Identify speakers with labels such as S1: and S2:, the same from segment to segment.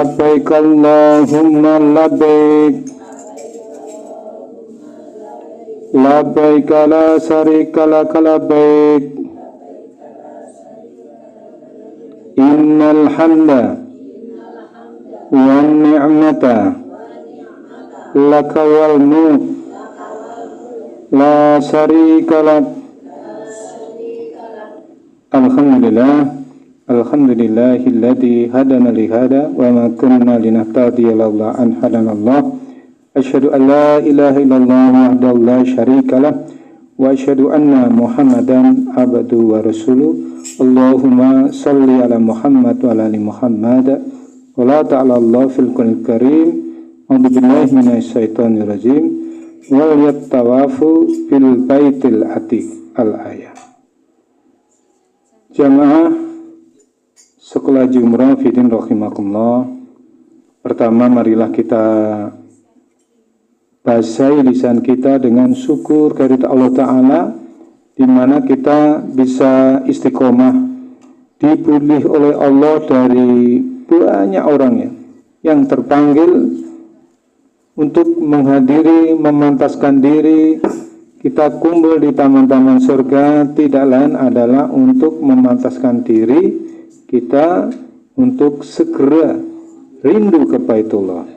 S1: Labbaik Allahumma labbaik. Labbaik la syarika laka labbaik. Innal hamda wan ni'mata laka wal mulk la syarika lak. Alhamdulillahilladzi hadana li hada wa ma kunna linahtadiya laula an hadanallah. Asyhadu an la ilaha illallah wahdahu la syarikalah wa asyhadu anna Muhammadan abduhu wa rasuluh. Allahumma salli ala Muhammad wa ala ali Muhammad wa la ta'ala Allah fil qur'anil karim. A'udzu billahi minasy syaithanir rajim. Wal yattawafu fil baitil atiq al-ayah. Jamaah sekolah Jumrah Fidin rahimakumullah. Pertama, marilah kita basahi lisan kita dengan syukur kehadirat Allah Ta'ala, di mana kita bisa istiqomah dipilih oleh Allah dari banyak orang yang terpanggil untuk menghadiri, memantaskan diri kita kumpul di taman-taman surga, tidak lain adalah untuk memantaskan diri kita untuk segera rindu ke Baitullah.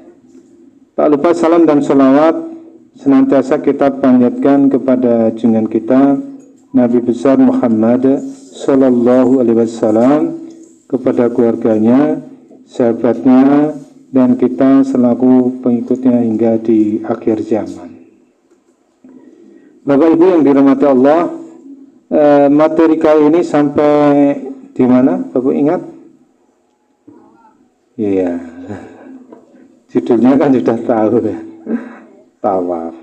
S1: Tak lupa salam dan salawat senantiasa kita panjatkan kepada junjungan kita Nabi besar Muhammad Sallallahu Alaihi Wasallam, kepada keluarganya, sahabatnya, dan kita selaku pengikutnya hingga di akhir zaman. Bapak Ibu yang dirahmati Allah, materi kali ini sampai di mana? Bapak ingat? Iya. Judulnya kan sudah tahu ya. Tawaf.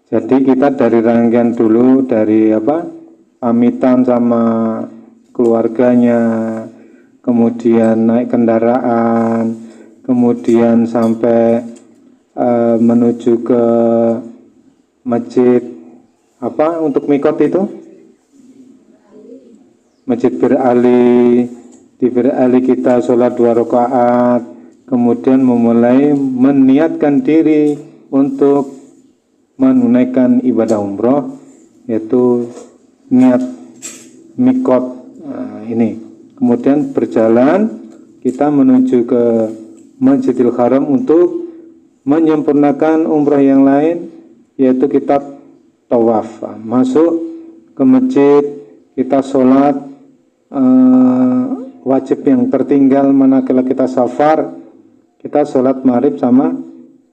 S1: Jadi kita dari rangkaian dulu, dari pamitan sama keluarganya, kemudian naik kendaraan, kemudian sampai menuju ke masjid untuk mikot itu? Masjid Bir Ali. Di Bir Ali kita sholat 2 rakaat, kemudian memulai meniatkan diri untuk menunaikan ibadah umroh, yaitu niat mikot. Ini kemudian berjalan kita menuju ke Masjidil Haram untuk menyempurnakan umroh yang lain, yaitu kita tawaf, masuk ke masjid, kita sholat wajib yang tertinggal manakala kita safar, kita sholat maghrib sama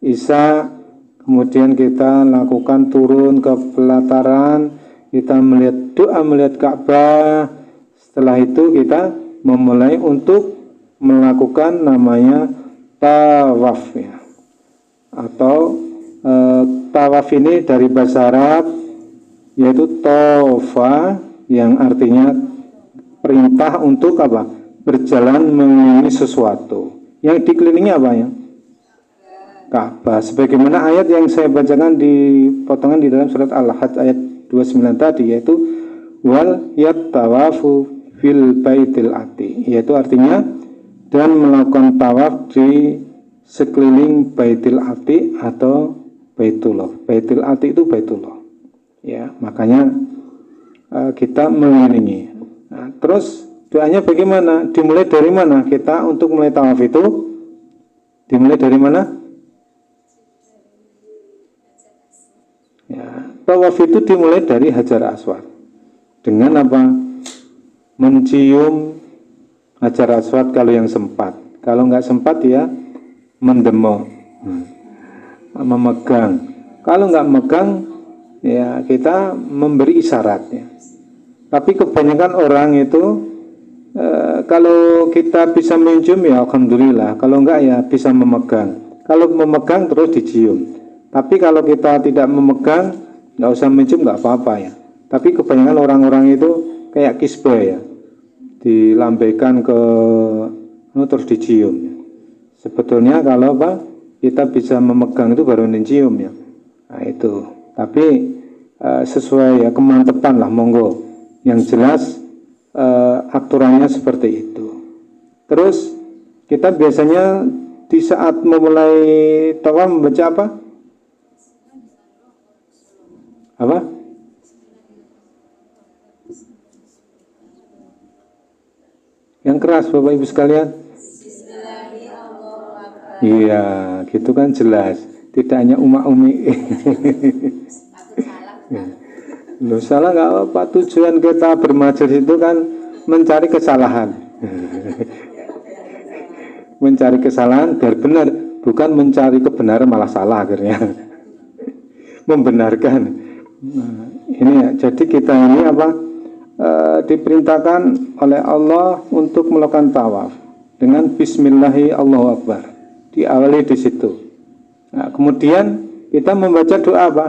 S1: isya, kemudian kita lakukan turun ke pelataran, kita melihat Ka'bah. Setelah itu kita memulai untuk melakukan namanya tawaf atau tawaf ini dari bahasa Arab yaitu tofa, yang artinya perintah untuk berjalan mengelilingi sesuatu. Yang dikelilingi Ka'bah. Sebagaimana ayat yang saya bacakan di potongan di dalam surat Al-Hajj ayat 29 tadi, yaitu wal yattawafu fil baitil atiq, yaitu artinya dan melakukan tawaf di sekeliling Baitul Atiq atau Baitullah. Baitul Atiq itu Baitullah. Ya, makanya kita mengelilingi. Nah, terus doanya bagaimana? Dimulai dari mana? Kita untuk mulai tawaf itu dimulai dari mana? Ya, tawaf itu dimulai dari Hajar Aswad. Dengan mencium Hajar Aswad kalau yang sempat. Kalau nggak sempat ya mendemo, memegang. Kalau nggak megang ya kita memberi isyaratnya. Tapi kebanyakan orang itu kalau kita bisa mencium ya alhamdulillah. Kalau nggak ya bisa memegang. Kalau memegang terus dicium. Tapi kalau kita tidak memegang, nggak usah mencium, nggak apa-apa ya. Tapi kebanyakan orang-orang itu kayak kisbah ya, dilambaikan ke terus dicium. Sebetulnya kalau kita bisa memegang itu baru mencium ya. Nah itu. Tapi sesuai ya kemantepan lah, monggo. Yang jelas aturannya seperti itu. Terus kita biasanya di saat memulai tawaf membaca apa? Apa? Yang keras Bapak Ibu sekalian. Iya, gitu kan jelas. Tidak hanya umi. Loh, salah nggak apa. Tujuan kita bermajelis itu kan mencari kesalahan. Mencari kesalahan biar benar, bukan mencari kebenaran malah salah akhirnya. Membenarkan. Nah, ini ya. Jadi kita ini apa? Diperintahkan oleh Allah untuk melakukan tawaf dengan Bismillahi Allahu Akbar. Diawali di situ. Nah, kemudian kita membaca doa apa?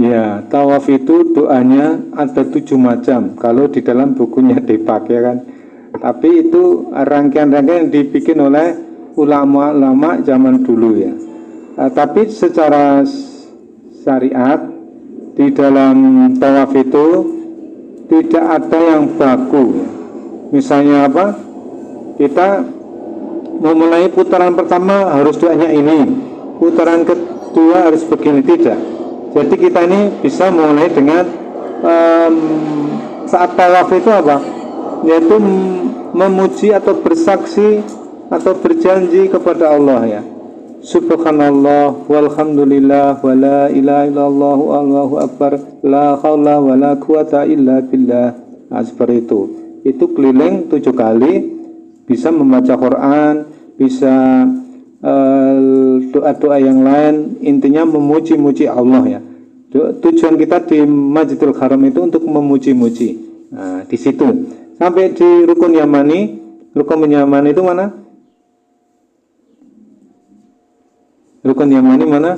S1: Ya, tawaf itu doanya ada 7 macam. Kalau di dalam bukunya dipakai kan. Tapi itu rangkaian-rangkaian yang dibikin oleh ulama-ulama zaman dulu ya. Tapi secara syariat di dalam tawaf itu tidak ada yang baku. Misalnya apa? Kita memulai putaran pertama harus doanya ini, putaran kedua harus begini, tidak. Jadi kita ini bisa mulai dengan saat tawaf itu apa? Yaitu memuji atau bersaksi atau berjanji kepada Allah ya. Subhanallah walhamdulillah wala ilaha illallah wallahu akbar la haula wala quwata illa billah. Nah, seperti itu. Itu keliling 7 kali, bisa membaca Quran, bisa doa-doa yang lain, intinya memuji-muji Allah ya. Tujuan kita di Masjidil Haram itu untuk memuji-muji. Nah, di situ sampai di Rukun Yamani. Rukun Yamani itu mana? Rukun Yamani mana?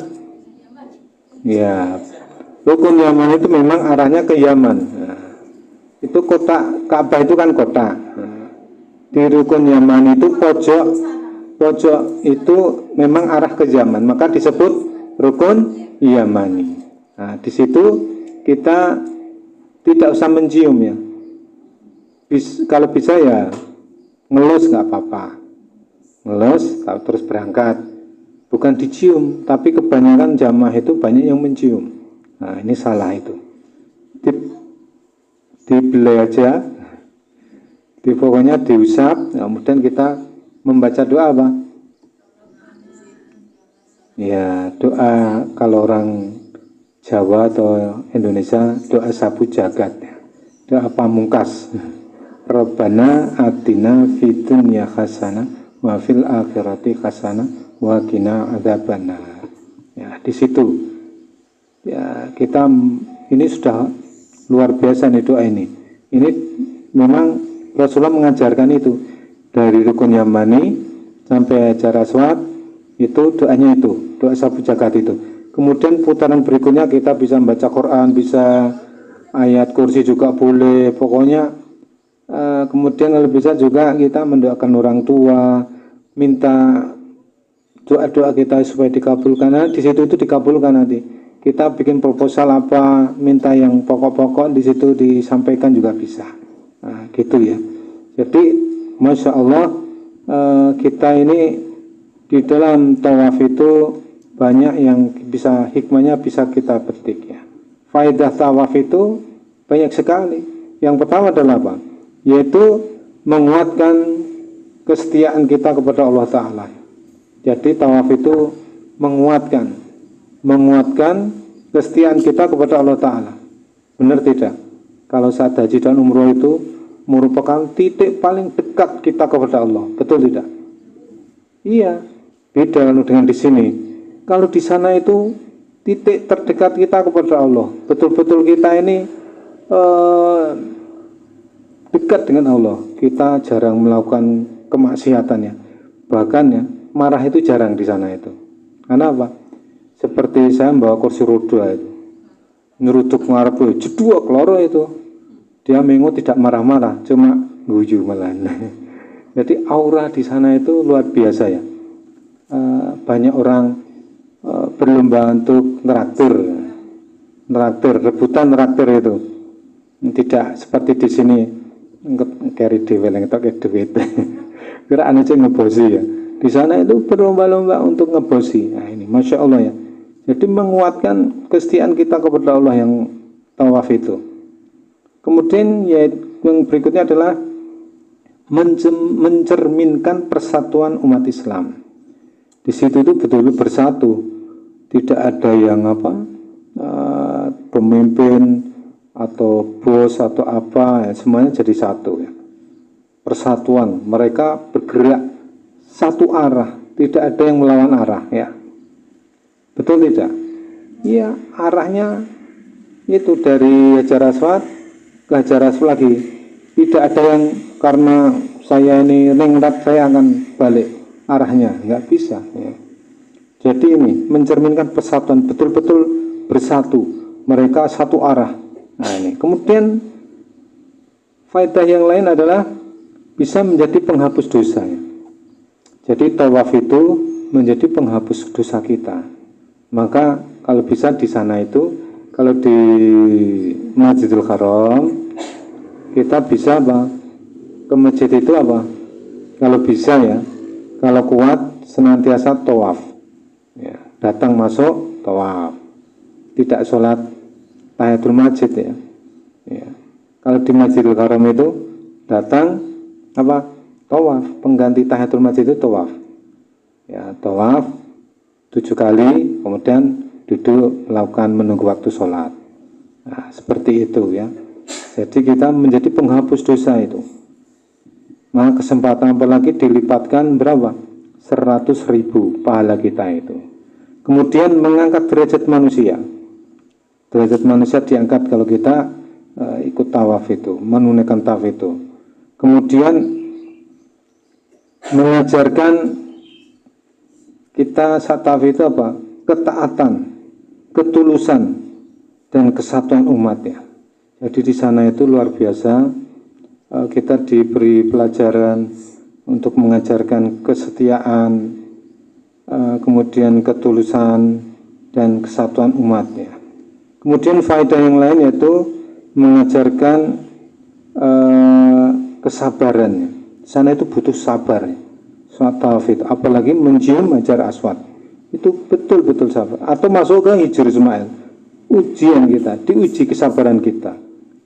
S1: Ya, Rukun Yamani itu memang arahnya ke Yaman. Nah, itu kota Ka'bah itu kan kota. Nah, di Rukun Yamani itu pojok itu memang arah ke Yaman, maka disebut Rukun Yamani. Nah, di situ kita tidak usah mencium ya. Kalau bisa ya ngelus nggak apa-apa, ngelus terus berangkat. Bukan dicium, tapi kebanyakan jamaah itu banyak yang mencium. Nah, ini salah itu. Dibelai aja, pokoknya diusap, kemudian kita membaca doa apa? Ya, doa kalau orang Jawa atau Indonesia, doa sabu jagat, doa pamungkas. Rabbana atina fid dunya hasanah wa fil akhirati hasanah wa qina adzabannar. Ya, di situ ya kita ini sudah luar biasa nih doa ini. Ini memang Rasulullah mengajarkan itu dari Rukun Yamani sampai Hajar Aswad, itu doanya itu, doa sabu jagat itu. Kemudian putaran berikutnya kita bisa membaca Quran, bisa ayat kursi juga boleh, pokoknya kemudian kalau bisa juga kita mendoakan orang tua, minta doa-doa kita supaya dikabulkan. Nah, di situ itu dikabulkan nanti. Kita bikin proposal apa, minta yang pokok-pokok di situ disampaikan juga bisa. Nah, gitu ya. Jadi, masya Allah, kita ini di dalam tawaf itu banyak yang bisa hikmahnya bisa kita petik ya. Faedah tawaf itu banyak sekali. Yang pertama adalah apa? Yaitu menguatkan kesetiaan kita kepada Allah Ta'ala. Jadi tawaf itu menguatkan kesetiaan kita kepada Allah Ta'ala. Benar tidak? Kalau saat haji dan umroh itu merupakan titik paling dekat kita kepada Allah. Betul tidak? Iya. Beda dengan di sini. Kalau di sana itu titik terdekat kita kepada Allah. Betul-betul kita ini dekat dengan Allah. Kita jarang melakukan kemaksiatannya. Bahkan ya, marah itu jarang di sana itu. Karena apa? Seperti saya bawa kursi roda itu, nyerutuk ngarep jeduk keloro itu. Dia mengu tidak marah-marah, cuma guyu malah. Jadi aura di sana itu luar biasa ya. Banyak orang berlomba untuk neraktir, rebutan neraktir itu. Tidak seperti di sini carry duit. Kira anu cek ngebosi ya. Di sana itu berlomba-lomba untuk ngebosi. Nah ini Masya Allah ya. Jadi menguatkan kesetiaan kita kepada Allah yang tawaf itu. Kemudian ya yang berikutnya adalah mencerminkan persatuan umat Islam. Di situ itu betul-betul bersatu. Tidak ada yang pemimpin atau bos atau apa, ya, semuanya jadi satu ya. Persatuan, mereka bergerak satu arah, tidak ada yang melawan arah ya. Betul tidak? Iya, arahnya itu dari Hajar Aswad ke Hajar Aswad lagi. Tidak ada yang karena saya ini ningrat saya akan balik arahnya, nggak bisa ya. Jadi ini mencerminkan persatuan, betul-betul bersatu, mereka satu arah. Nah ini, kemudian faedah yang lain adalah bisa menjadi penghapus dosa ya. Jadi tawaf itu menjadi penghapus dosa kita. Maka kalau bisa di sana itu, kalau di Masjidil Haram kita bisa ke masjid itu kalau bisa ya, kalau kuat senantiasa tawaf ya, datang masuk tawaf, tidak sholat tahiyatul masjid ya. Kalau di Masjidil Haram itu datang tawaf, pengganti tahiyatul masjid itu tawaf ya, tawaf 7 kali, kemudian duduk melakukan menunggu waktu sholat. Nah, seperti itu ya. Jadi kita menjadi penghapus dosa itu. Maka kesempatan apalagi dilipatkan berapa? 100.000 pahala kita itu. Kemudian mengangkat derajat manusia. Derajat manusia diangkat kalau kita ikut tawaf itu, menunaikan tawaf itu. Kemudian mengajarkan kita saat tawaf itu ketaatan, ketulusan, dan kesatuan umat ya. Jadi di sana itu luar biasa, kita diberi pelajaran untuk mengajarkan kesetiaan, kemudian ketulusan dan kesatuan umat ya. Kemudian faedah yang lain yaitu mengajarkan kesabaran ya. Di sana itu butuh sabar ya. Saat tawaf itu, apalagi mencium Hajar Aswad itu betul-betul sabar. Atau masuk ke Hijr Ismail, ujian kita, diuji kesabaran kita.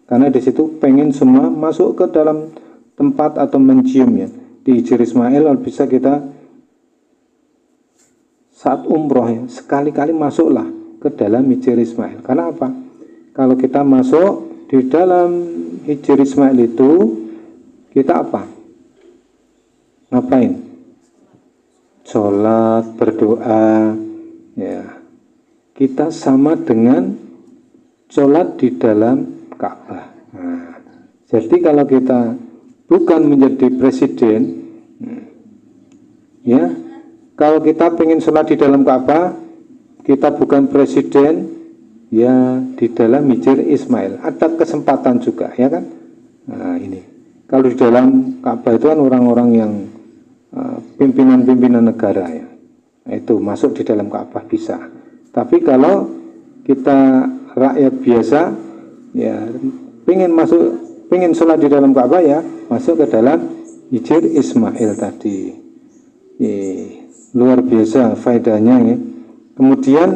S1: Karena di situ pengen semua masuk ke dalam tempat atau mencium ya. Di Hijr Ismail bisa kita saat umroh ya, sekali-kali masuklah ke dalam Hijr Ismail. Karena apa? Kalau kita masuk di dalam Hijr Ismail itu, kita ngapain? Sholat, berdoa ya. Kita sama dengan sholat di dalam Ka'bah. Nah, jadi kalau kita bukan menjadi presiden ya, kalau kita pengen sholat di dalam Ka'bah, kita bukan presiden ya, di dalam Hijr Ismail ada kesempatan juga ya kan. Nah ini, kalau di dalam Ka'bah itu kan orang-orang yang pimpinan-pimpinan negara ya, itu masuk di dalam Ka'bah bisa. Tapi kalau kita rakyat biasa ya, pengen sholat di dalam Ka'bah ya, masuk ke dalam Hijr Ismail tadi. Luar biasa faedahnya ya. Kemudian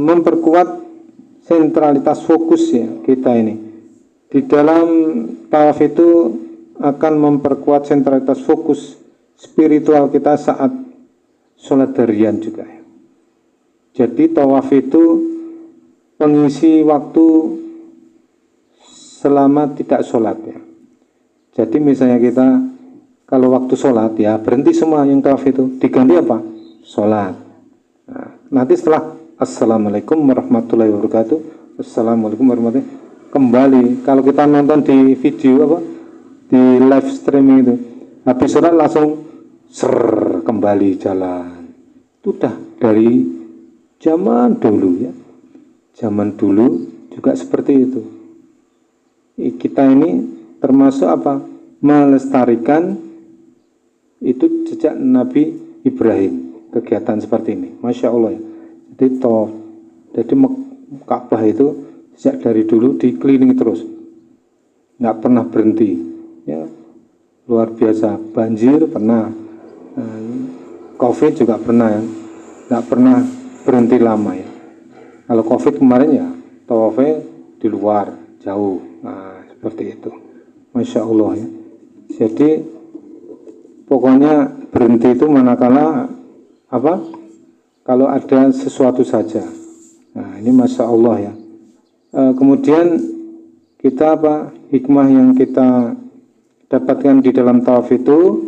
S1: memperkuat sentralitas fokus ya kita ini. Di dalam tawaf itu akan memperkuat sentralitas fokus spiritual kita saat sholat harian juga ya. Jadi tawaf itu pengisi waktu selama tidak sholat ya. Jadi misalnya kita kalau waktu sholat ya berhenti semua yang tawaf itu, diganti sholat. Nah, nanti setelah Assalamualaikum warahmatullahi wabarakatuh, Assalamualaikum warahmatullahi wabarakatuh, kembali. Kalau kita nonton di video di live streaming itu, habis sholat langsung kembali jalan. Itu udah dari zaman dulu ya. Zaman dulu juga seperti itu. Kita ini termasuk melestarikan itu jejak Nabi Ibrahim, kegiatan seperti ini. Masya Allah ya. Jadi Ka'bah itu sejak dari dulu dikelilingi terus, nggak pernah berhenti. Ya, luar biasa. Banjir pernah, COVID juga pernah, ya. Nggak pernah berhenti lama ya. Kalau COVID kemarin ya tawafnya di luar jauh, nah seperti itu. Masya Allah ya. Jadi pokoknya berhenti itu manakala apa? Kalau ada sesuatu saja. Nah ini Masya Allah ya. Kemudian kita hikmah yang kita dapatkan di dalam tawaf itu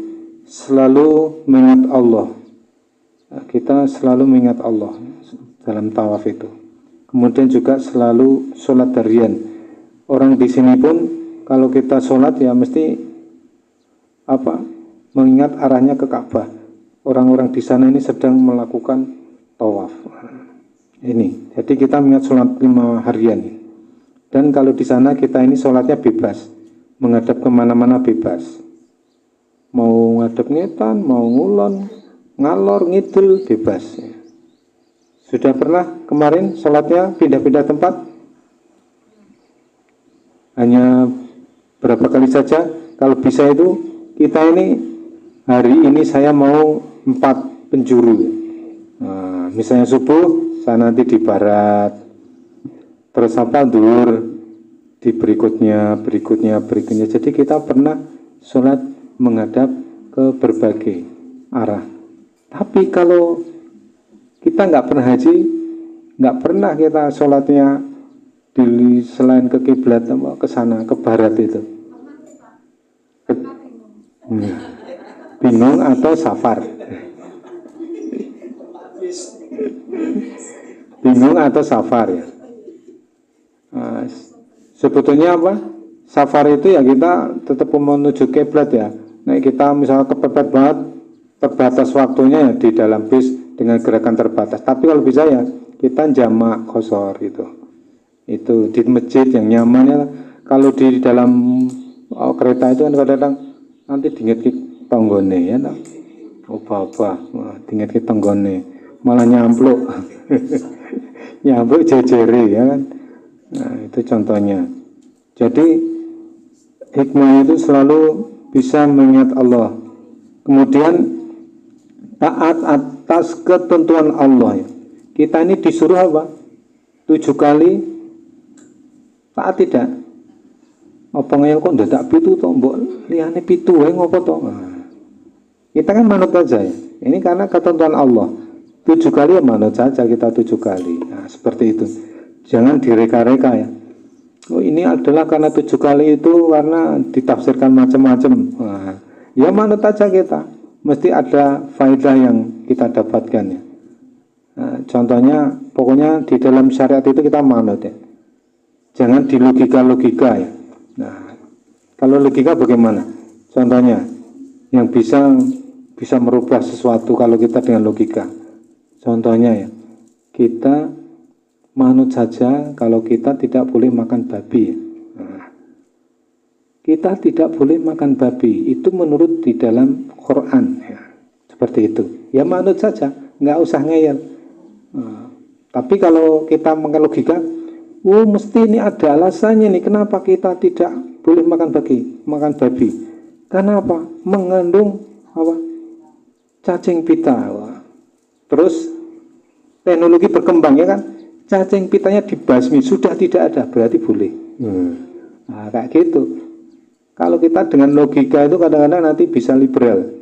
S1: selalu mengingat Allah. Kita selalu mengingat Allah dalam tawaf itu. Kemudian juga selalu sholat harian. Orang di sini pun kalau kita sholat ya mesti mengingat arahnya ke Ka'bah. Orang-orang di sana ini sedang melakukan tawaf. Ini, jadi kita mengingat sholat 5 harian. Dan kalau di sana kita ini sholatnya bebas, menghadap kemana-mana bebas. Mau ngadep ngetan, mau ngulon, ngalor, ngidul, bebas. Sudah pernah kemarin sholatnya pindah-pindah tempat? Hanya berapa kali saja? Kalau bisa itu, kita ini hari ini saya mau 4 penjuru. Nah, misalnya subuh, saya nanti di barat. Terus duhur di berikutnya. Jadi kita pernah sholat menghadap ke berbagai arah. Tapi kalau kita nggak pernah haji, nggak pernah kita sholatnya di selain ke kiblat ke sana, ke barat itu. Bingung atau safar? Bingung atau safar ya? Nah, sebetulnya safar itu ya kita tetap menuju kiblat ya. Nah kita misalnya kepepet banget, terbatas waktunya ya di dalam bis dengan gerakan terbatas. Tapi kalau bisa ya kita jamak qashar gitu. Itu di masjid yang nyamannya. Kalau di dalam kereta itu kan kadang-kadang nanti dingin tonggone ya, dingin tonggone malah nyampluk, nyampluk jejere ya kan. Nah itu contohnya. Jadi hikmah itu selalu bisa mengingat Allah. Kemudian taat atas ketentuan Allah. Kita ini disuruh 7 kali taat tidak. Apa ngayal kok ndadak pitu to, mbok liyane pitu wae ngopo to. Nah, kita kan manut saja ya. Ini karena ketentuan Allah. 7 kali ya manut saja kita 7 kali. Nah, seperti itu. Jangan direka-reka ya. Oh ini adalah karena 7 kali itu karena ditafsirkan macam-macam. Nah, ya manut saja kita. Mesti ada faedah yang kita dapatkan ya. Nah, contohnya pokoknya di dalam syariat itu kita manut ya. Jangan di logika-logika ya. Nah, kalau logika bagaimana? Contohnya yang bisa merubah sesuatu kalau kita dengan logika. Contohnya ya, kita manut saja kalau kita tidak boleh makan babi. Nah, kita tidak boleh makan babi, itu menurut di dalam Quran ya. Seperti itu. Ya manut saja, nggak usah ngeyel. Nah, tapi kalau kita makan logika, mesti ini ada alasannya nih kenapa kita tidak boleh makan babi. Karena apa? Mengandung cacing pita. Terus teknologi berkembang ya kan? Cacing pitanya dibasmi, sudah tidak ada, berarti boleh. Nah, kayak gitu. Kalau kita dengan logika itu kadang-kadang nanti bisa liberal.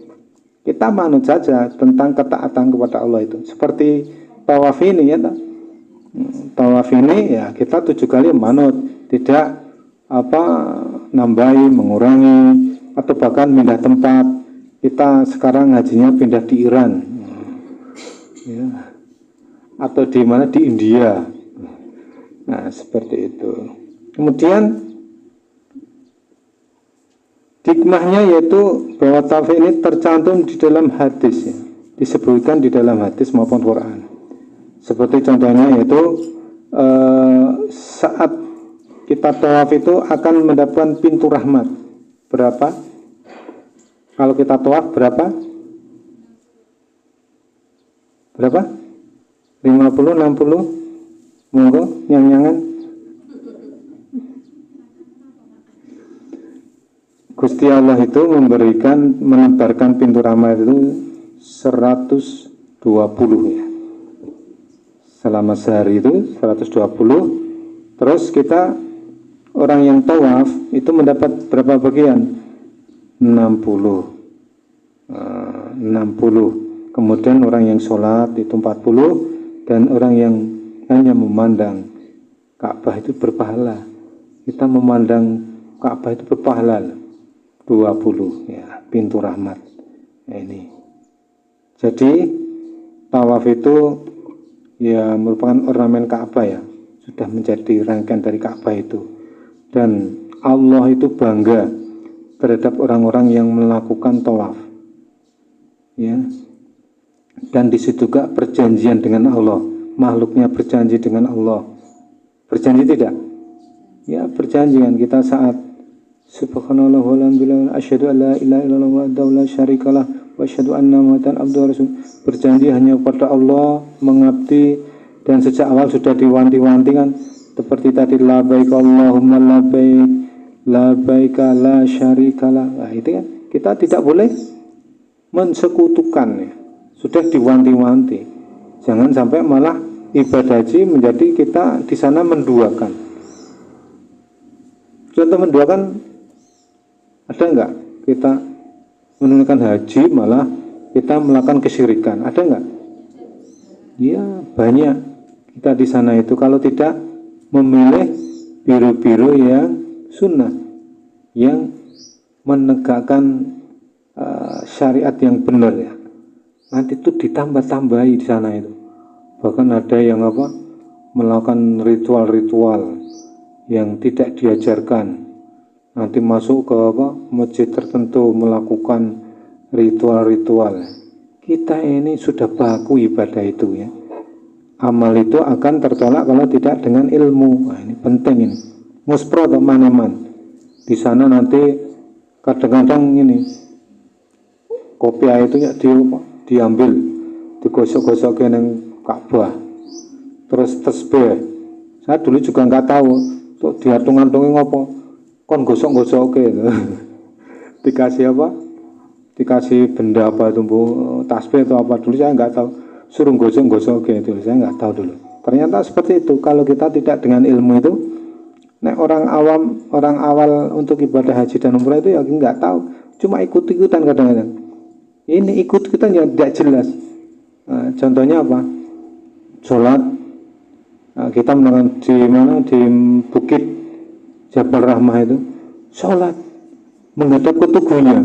S1: Kita manut saja tentang ketaatan kepada Allah itu. Seperti tawaf ini ya. Tawaf ini ya kita 7 kali manut, tidak nambahi, mengurangi, atau bahkan pindah tempat. Kita sekarang hajinya pindah di Iran. Ya. Atau di mana di India. Nah, seperti itu. Kemudian hikmahnya yaitu bahwa tawaf ini tercantum di dalam hadis ya. Disebutkan di dalam hadis maupun Quran. Seperti contohnya yaitu saat kita tawaf itu akan mendapatkan pintu rahmat. Berapa? Kalau kita tawaf berapa? Berapa? 50, 60, monggo, nyanyangan Gusti Allah itu menebarkan pintu rahmat itu 120 ya. Selama sehari itu 120. Terus kita orang yang tawaf itu mendapat berapa bagian? 60. 60. Kemudian orang yang sholat itu 40, dan orang yang hanya memandang Ka'bah itu berpahala. Kita memandang Ka'bah itu berpahala 20 ya, pintu rahmat. Nah, ini. Jadi tawaf itu ya merupakan ornamen Ka'bah ya, sudah menjadi rangkaian dari Ka'bah itu. Dan Allah itu bangga terhadap orang-orang yang melakukan tawaf. Ya. Dan di situ juga perjanjian dengan Allah, makhluknya berjanji dengan Allah. Berjanji tidak? Ya, berjanji kan kita saat subhanallah walhamdulillah asyhadu an la ilaha illallah wahdahu la syarikalah wa asyhadu anna muhammadan abduhu wa rasuluh. Berjanji hanya kepada Allah, mengabdi, dan sejak awal sudah diwanti-wanti kan, seperti tadi labbaik Allahumma labbaik labbaik la syarikalah. Nah, itu kan kita tidak boleh mensekutukan ya. Sudah diwanti-wanti. Jangan sampai malah ibadah haji menjadi kita di sana menduakan. Contoh menduakan ada enggak? Kita menunaikan haji malah kita melakukan kesyirikan. Ada enggak? Ya, banyak. Kita di sana itu kalau tidak memilih biru-biru yang sunnah, yang menegakkan syariat yang benar ya. Nanti itu ditambah-tambahi di sana itu. Bahkan ada yang melakukan ritual-ritual yang tidak diajarkan. Nanti masuk ke masjid tertentu melakukan ritual-ritual. Kita ini sudah baku ibadah itu ya. Amal itu akan tertolak kalau tidak dengan ilmu. Nah, ini penting ini. Muspro atau maneman. Di sana nanti kadang-kadang ini kopiah itu ya diambil, digosok-gosok ke Ka'bah, terus tasbih. Saya dulu juga nggak tahu, tuh diatung-atungin ngopo, kon gosok-gosok ke, dikasih apa? Dikasih benda apa itu bu, tasbih atau apa, dulu saya nggak tahu, suruh gosok-gosok ke itu, saya nggak tahu dulu. Ternyata seperti itu. Kalau kita tidak dengan ilmu itu, nah orang awal untuk ibadah haji dan umrah itu ya nggak tahu, cuma ikut-ikutan kadang-kadang. Ini ikut-ikutan yang tidak jelas. Nah, contohnya apa? Sholat. Nah, kita menonton di mana, di bukit Jabal Rahmah itu, sholat menghadap ke tubuhnya.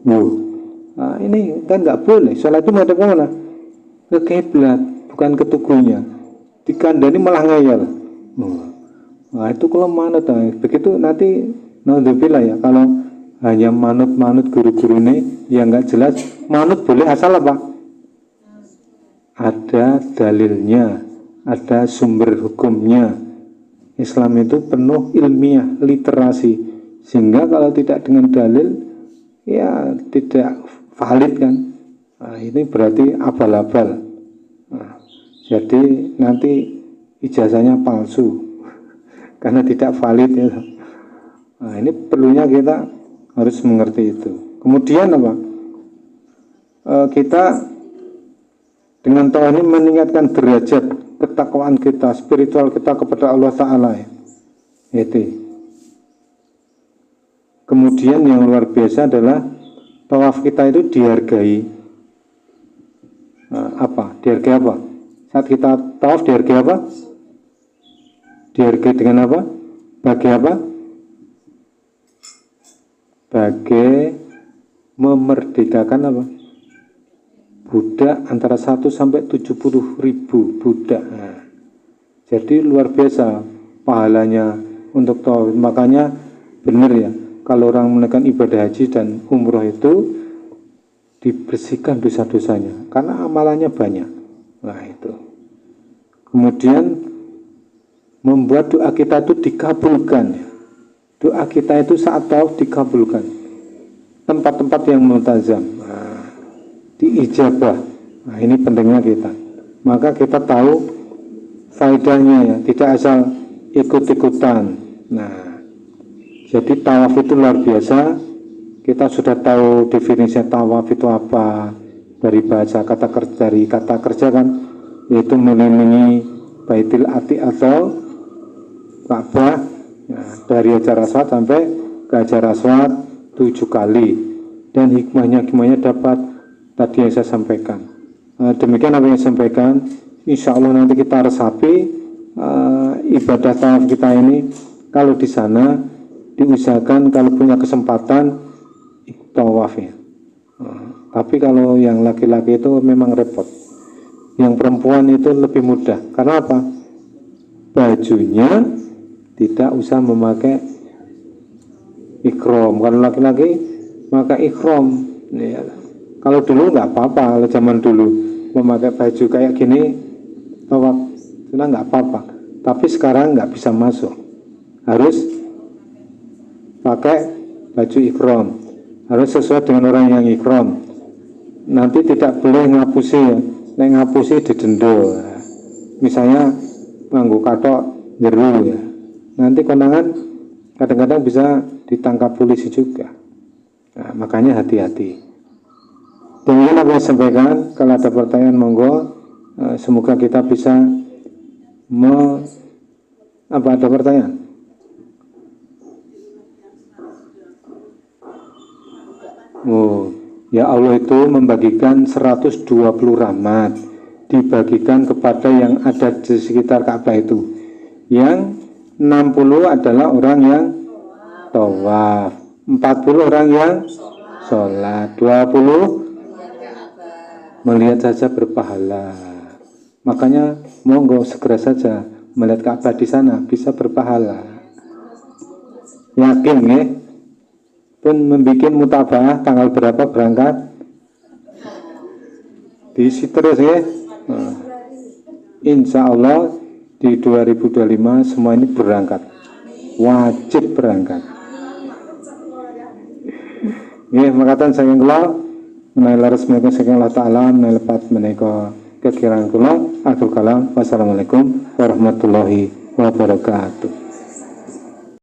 S1: Nah, ini kan nggak boleh. Sholat itu menghadap ke mana? Ke kiblat, bukan ke tubuhnya. Dikandani malah ngeyel. Nah, itu kalau manut. Nah, begitu nanti naudzubillah ya, kalau hanya manut-manut guru-guru ini yang nggak jelas. Manut boleh asal apa? Ada dalilnya, ada sumber hukumnya. Islam itu penuh ilmiah, literasi, sehingga kalau tidak dengan dalil ya tidak valid kan. Nah, ini berarti abal-abal. Nah, jadi nanti ijazahnya palsu karena tidak valid ya. Nah, ini perlunya kita harus mengerti itu. Kemudian apa? Kita dengan tawaf ini meningkatkan derajat ketakwaan kita, spiritual kita kepada Allah Ta'ala ya. Itu. Kemudian yang luar biasa adalah tawaf kita itu dihargai. Apa? Dihargai apa? Saat kita tawaf dihargai apa? Dihargai dengan apa? Bagi apa? Bagi memerdekakan apa? Budak antara 1 sampai 70 ribu budak. Nah, jadi luar biasa pahalanya untuk tawaf. Makanya benar ya, kalau orang menunaikan ibadah haji dan umroh itu dibersihkan dosa-dosanya karena amalannya banyak. Nah itu. Kemudian membuat doa kita itu dikabulkan. Doa kita itu saat tawaf dikabulkan. Tempat-tempat yang multazam. Diijabah. Nah, ini pentingnya kita. Maka kita tahu faedahnya ya, tidak asal ikut-ikutan. Nah, jadi tawaf itu luar biasa kita sudah tahu definisi tawaf itu apa dari kata kerja kan, yaitu mengelilingi Baitul Atiq atau Ka'bah, dari Hajar Aswad sampai ke Hajar Aswad 7 kali, dan hikmahnya dapat tadi yang saya sampaikan. Demikian apa yang saya sampaikan. Insya Allah nanti kita resapi ibadah tawaf kita ini. Kalau di sana diusahakan kalau punya kesempatan tawaf ya. Tapi kalau yang laki-laki itu memang repot. Yang perempuan itu lebih mudah. Karena apa? Bajunya tidak usah memakai ikrom. Kalau laki-laki memakai ikrom. Ya. Kalau dulu nggak apa-apa. Kalau zaman dulu memakai baju kayak gini, tawaf, itu nggak apa-apa. Tapi sekarang nggak bisa masuk. Harus pakai baju ikrom. Harus sesuai dengan orang yang ikrom. Nanti tidak boleh ngapusi ya. Nek ngapusi didenda. Misalnya nganggo katok jeru ya. Nanti kondangan kadang-kadang bisa ditangkap polisi juga. Nah, makanya hati-hati. Demikian apa yang saya sampaikan. Kalau ada pertanyaan monggo. Semoga kita bisa ada pertanyaan? Ya Allah itu membagikan 120 rahmat, dibagikan kepada yang ada di sekitar Ka'bah itu. Yang 60 adalah orang yang tawaf, 40 orang yang sholat, 20 melihat saja berpahala. Makanya monggo segera saja melihat Ka'bah di sana, bisa berpahala. Yakin ya? Pun membuat mutabaah tanggal berapa berangkat? Diisi terus ya. Insya Allah di 2025 semua ini berangkat, wajib berangkat. Ya, makatan saking kula menawi resmi saking Allah Taala melepat menika kekiran kula. Akhir kalam, wassalamualaikum warahmatullahi wabarakatuh.